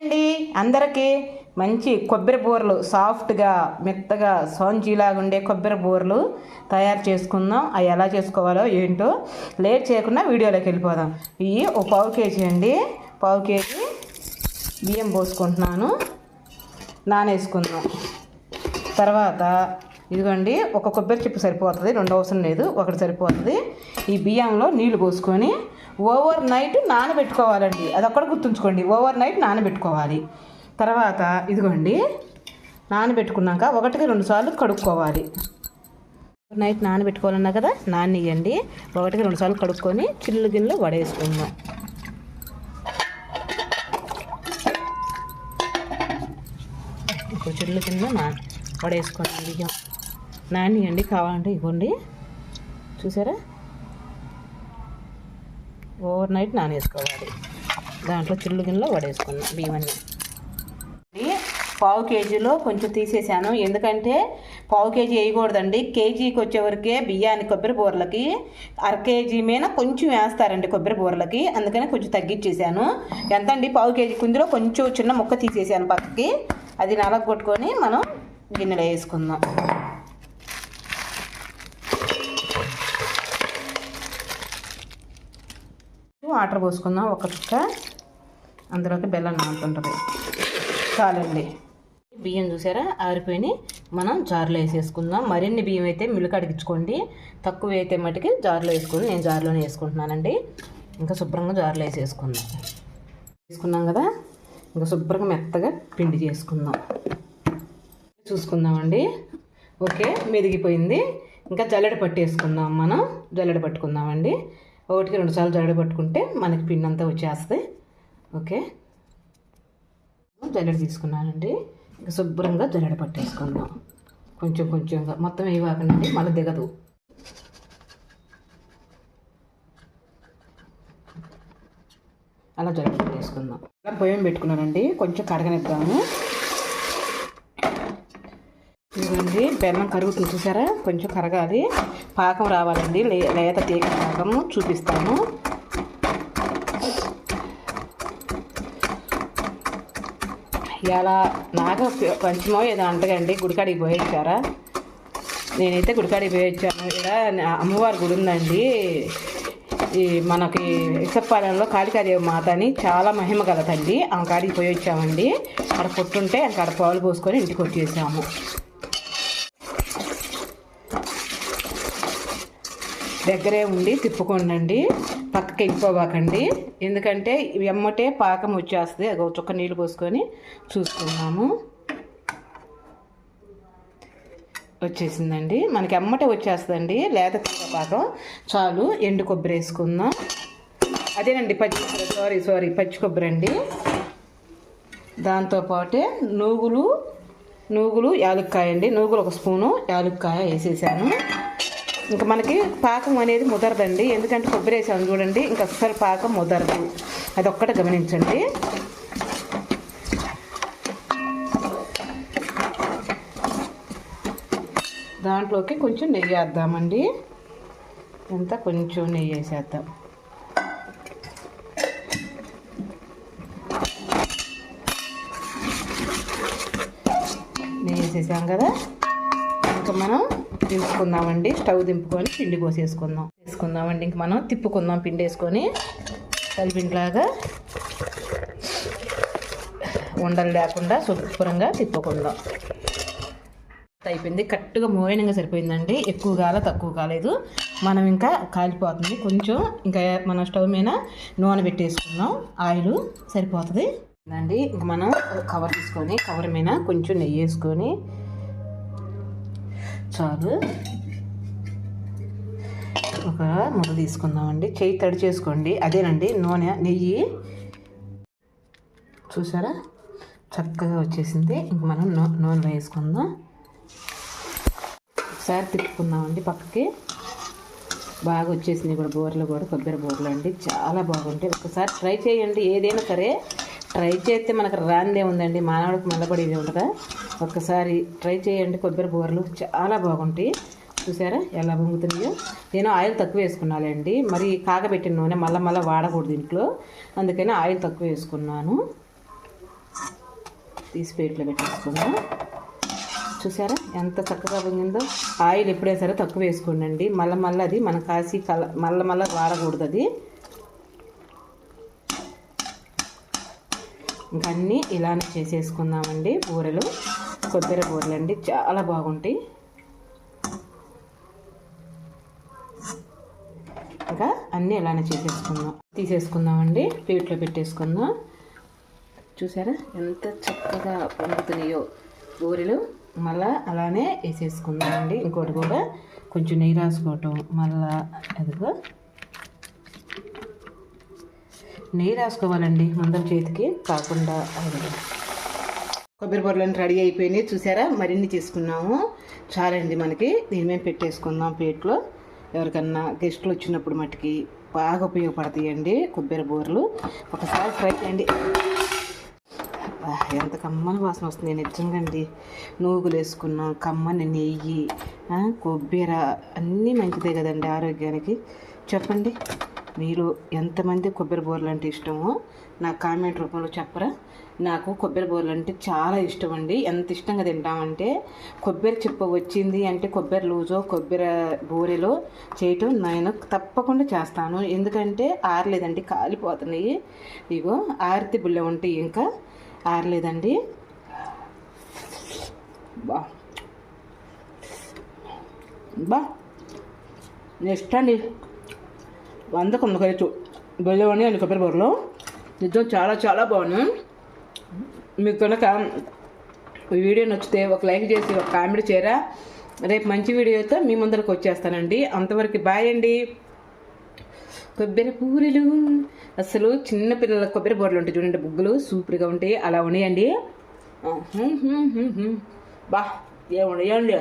అండి అందరికీ మంచి కొబ్బరి బూరలు సాఫ్ట్గా మెత్తగా స్పాంజీలాగా ఉండే కొబ్బరి బూరలు తయారు చేసుకుందాం. అవి ఎలా చేసుకోవాలో ఏంటో లేట్ చేయకుండా వీడియోలోకి వెళ్ళిపోదాం. ఇవి ఒక పావు కేజీ అండి, పావు కేజీ బియ్యం పోసుకుంటున్నాను, నానేసుకుందాం. తర్వాత ఇదిగోండి ఒక కొబ్బరి చిప్ప సరిపోతుంది, రెండు అవసరం లేదు, ఒకటి సరిపోతుంది. ఈ బియ్యంలో నీళ్లు పోసుకొని ఓవర్ నైట్ నానబెట్టుకోవాలండి. అది ఒక్కడ గుర్తుంచుకోండి, ఓవర్ నైట్ నానబెట్టుకోవాలి. తర్వాత ఇదిగోండి నానబెట్టుకున్నాక 1-2 సార్లు కడుక్కోవాలి. నైట్ నానబెట్టుకోవాలన్నా కదా, నాననియండి. 1-2 సార్లు కడుక్కొని చిల్లు గిన్నెలో వడేసుకుందాం. ఇప్పుడు చిల్లు గిన్నెలో వడేసుకోండి. బియ్యం నానియండి, కావాలంటే ఇవ్వండి. చూసారా, ఓవర్ నైట్ నానేసుకోవాలి. దాంట్లో చిల్లు గిన్నెలో వడేసుకున్నాం బియ్యమన్నీ. పావు కేజీలో కొంచెం తీసేసాను, ఎందుకంటే పావు కేజీ వేయకూడదండి. కేజీకి వచ్చేవరకే బియ్యాన్ని కొబ్బరి బూరలకి 1/2 కేజీ మీద కొంచెం వేస్తారండి కొబ్బరి బూరలకి, అందుకని కొంచెం తగ్గించేసాను. ఎంత అండి, పావు కేజీ కుందిలో కొంచెం చిన్న ముక్క తీసేసాను పక్కకి. అది నలగొట్టుకొని మనం గిన్నెలో వేసుకుందాం. వాటర్ పోసుకుందాం ఒక చుక్క, అందులోకి బెల్లం నానుతుంటుంది. చాలండి. బియ్యం చూసారా ఆరిపోయి, మనం జార్లో వేసేసుకుందాం. మరిన్ని బియ్యం అయితే మిల్లుకి అడిగించుకోండి, తక్కువ అయితే మటుకి జార్లో వేసుకొని, నేను జార్లోనే వేసుకుంటున్నానండి. ఇంకా శుభ్రంగా జార్లో వేసుకున్నాం కదా, ఇంకా శుభ్రంగా మెత్తగా పిండి చేసుకుందాం. చూసుకుందామండి. ఓకే, మెదిగిపోయింది. ఇంకా జల్లెడ పట్టేసుకుందాం. మనం జల్లెడ పట్టుకుందామండి. 1-2 సార్లు జల్లెడ పట్టుకుంటే మనకి పిండి అంతా వచ్చేస్తుంది. ఓకే, జల్లెడ తీసుకున్నానండి. ఇంకా శుభ్రంగా జల్లెడ పట్టేసుకుందాం. కొంచెంగా, మొత్తం వేయవాకండి, మళ్ళీ దిగదు. అలా జల్లెడ పట్టేసుకుందాం. అలా పొయ్యం పెట్టుకున్నానండి, కొంచెం కరగనిద్దాము. ఇదిగోండి బెల్లం కరుగుతుంది చూసారా, కొంచెం కరగాలి, పాకం రావాలండి. లేత తీగ పాకము చూపిస్తాను. ఇలా నాగ పంచమో ఏదో అంటగండి, గుడికాడికి పోయొచ్చారా? నేనైతే గుడికాడికి పోయొచ్చాను. ఇక్కడ అమ్మవారి గుడి ఉందండి, ఈ మనకి ఇసప్పాలెంలో కాళికాదేవి మాత అని చాలా మహిమ గల తల్లి. ఆ కాడికి పోయి వచ్చామండి. అక్కడ పొట్టుంటే అక్కడ పాలు పోసుకొని ఇంటికి వచ్చేసాము. దగ్గరే ఉండి తిప్పుకోండి, పక్కకి వెళ్ళిపోవాకండి, ఎందుకంటే ఎమ్మటే పాకం వచ్చేస్తుంది. అది ఒక చుక్క నీళ్ళు పోసుకొని చూసుకున్నాము. వచ్చేసిందండి, మనకి ఎమ్మటే వచ్చేస్తుందండి లేత తీగ పాకం. చాలు, ఎండు కొబ్బరి వేసుకుందాం. అదేనండి పచ్చి కొబ్బరి అండి. దాంతోపాటే నూగులు యాలుక్కాయ అండి. నూగులు 1 స్పూను, యాలుక్కాయ వేసేసాను. ఇంకా మనకి పాకం అనేది ముదరదండి, ఎందుకంటే కొబ్బరి వేసాను చూడండి, ఇంకా అస్సలు పాకం ముదరదు. అది ఒక్కటి గమనించండి. దాంట్లోకి కొంచెం నెయ్యి వేద్దామండి. ఎంత కొంచెం నెయ్యి వేసేద్దాం. నెయ్యి వేసేసాం కదా, ఇంకా మనం దింపుకుందామండి. స్టవ్ దింపుకొని పిండి వేసుకుందామండి. ఇంక మనం తిప్పుకుందాం. పిండి వేసుకొని కలిపిండిలాగా ఉండలు లేకుండా శుభ్రంగా తిప్పుకుందాం. అయిపోయింది, కరెక్ట్గా మోయనంగా సరిపోయిందండి. ఎక్కువ కాల తక్కువ కాలేదు. మనం ఇంకా కాలిపోతుంది కొంచెం. ఇంకా మనం స్టవ్ మీద నూనె పెట్టేసుకుందాం, ఆయిల్ సరిపోతుంది అండి. ఇంక మనం కవర్ తీసుకొని కవర్ మీద కొంచెం నెయ్యి వేసుకొని, చాలు, ఒక ముద్ద తీసుకుందామండి. చేయి తడి చేసుకోండి, అదేనండి నెయ్యి. చూసారా, చక్కగా వచ్చేసింది. ఇంక మనం నూనెలో వేసుకుందాం. ఒకసారి తిప్పుకుందామండి పక్కకి. బాగా వచ్చేసింది కూడా బూరలు కూడా, కొబ్బరి బూరలు అండి, చాలా బాగుంటాయి. ఒకసారి ట్రై చేయండి. ఏదైనా సరే ట్రై చేస్తే మనకు రాందే ఉందండి, మానవుడికి మల్లబడేది ఉండదా. ఒక్కసారి ట్రై చేయండి. కొబ్బరి బూరలు చాలా బాగుంటాయి. చూసారా ఎలా పొంగుతున్నాయో. నేను ఆయిల్ తక్కువ వేసుకున్నానండి, మరి కాగబెట్టిన నూనె మళ్ళీ వాడకూడదు ఇంట్లో, అందుకని ఆయిల్ తక్కువ వేసుకున్నాను. తీసి ప్లేట్లో పెట్టేసుకుందాం. చూసారా ఎంత చక్కగా పొంగిందో. ఆయిల్ ఎప్పుడైనా సరే తక్కువ వేసుకోండి. మళ్ళీ అది మన కాసి మళ్ళీ వాడకూడదు అది. ఇంకా అన్నీ ఇలానే చేసేసుకుందామండి. బూరెలు కొబ్బరి బూరెలు అండి, చాలా బాగుంటాయి. ఇంకా అన్నీ ఇలానే తీసేసుకుందామండి. ప్లేట్లో పెట్టేసుకుందాం. చూసారా ఎంత చక్కగా పొంగుతున్నాయో బూరెలు. మళ్ళీ అలానే వేసేసుకుందామండి. ఇంకోటి కూడా కొంచెం నెయ్యి రాసుకోవటం. మళ్ళీ అదిగో నెయ్యి రాసుకోవాలండి ముందర చేతికి కాకుండా. కొబ్బరి బూరెలు రెడీ అయిపోయినాయి. చూసారా, మరిన్ని తీసుకున్నాము. చాలండి మనకి. దీని మీద పెట్టేసుకుందాం ప్లేట్లో. ఎవరికన్నా గెస్టులు వచ్చినప్పుడు మట్టుకి బాగా ఉపయోగపడతాయండి కొబ్బరి బూరెలు. ఒకసారి ట్రై చేయండి. ఎంత కమ్మని వాసన వస్తుంది నిజంగా అండి. నూగులు వేసుకున్నాం, కమ్మని నెయ్యి, కొబ్బరి అన్నీ మంచిదే కదండి ఆరోగ్యానికి. చెప్పండి, మీరు ఎంతమంది కొబ్బరి బూరెలు అంటే ఇష్టమో నాకు కామెంట్ రూపంలో చెప్పరా. నాకు కొబ్బరి బూరెలు అంటే చాలా ఇష్టం అండి. ఎంత ఇష్టంగా తింటామంటే, కొబ్బరి చిప్ప వచ్చింది అంటే కొబ్బరి లూజో కొబ్బరి బూరెలో చేయటం నేను తప్పకుండా చేస్తాను. ఎందుకంటే ఆరలేదండి, కాలిపోతున్నాయి. ఇగో ఆరితే బుల్లె ఉంటాయి, ఇంకా ఆరలేదండి. బా నెక్స్ట్ అండి 100కు 100 ఖరీదు బెల్లవని అండి కొబ్బరి బూరెలు. నిజం చాలా చాలా బాగున్నాయి. మీకు కనుక ఈ వీడియో నచ్చితే ఒక లైక్ చేసి ఒక కామెంట్ చేయరా. రేపు మంచి వీడియోతో మీ ముందరకు వచ్చేస్తానండి. అంతవరకు బాయ్ అండి. కొబ్బరి బూరెలు అసలు చిన్నపిల్లల కొబ్బరి బూరెలు ఉంటాయి చూడండి, బుగ్గులు సూపర్గా ఉంటాయి. అలా ఉన్నాయండి. బా ఏమున్నాయండి.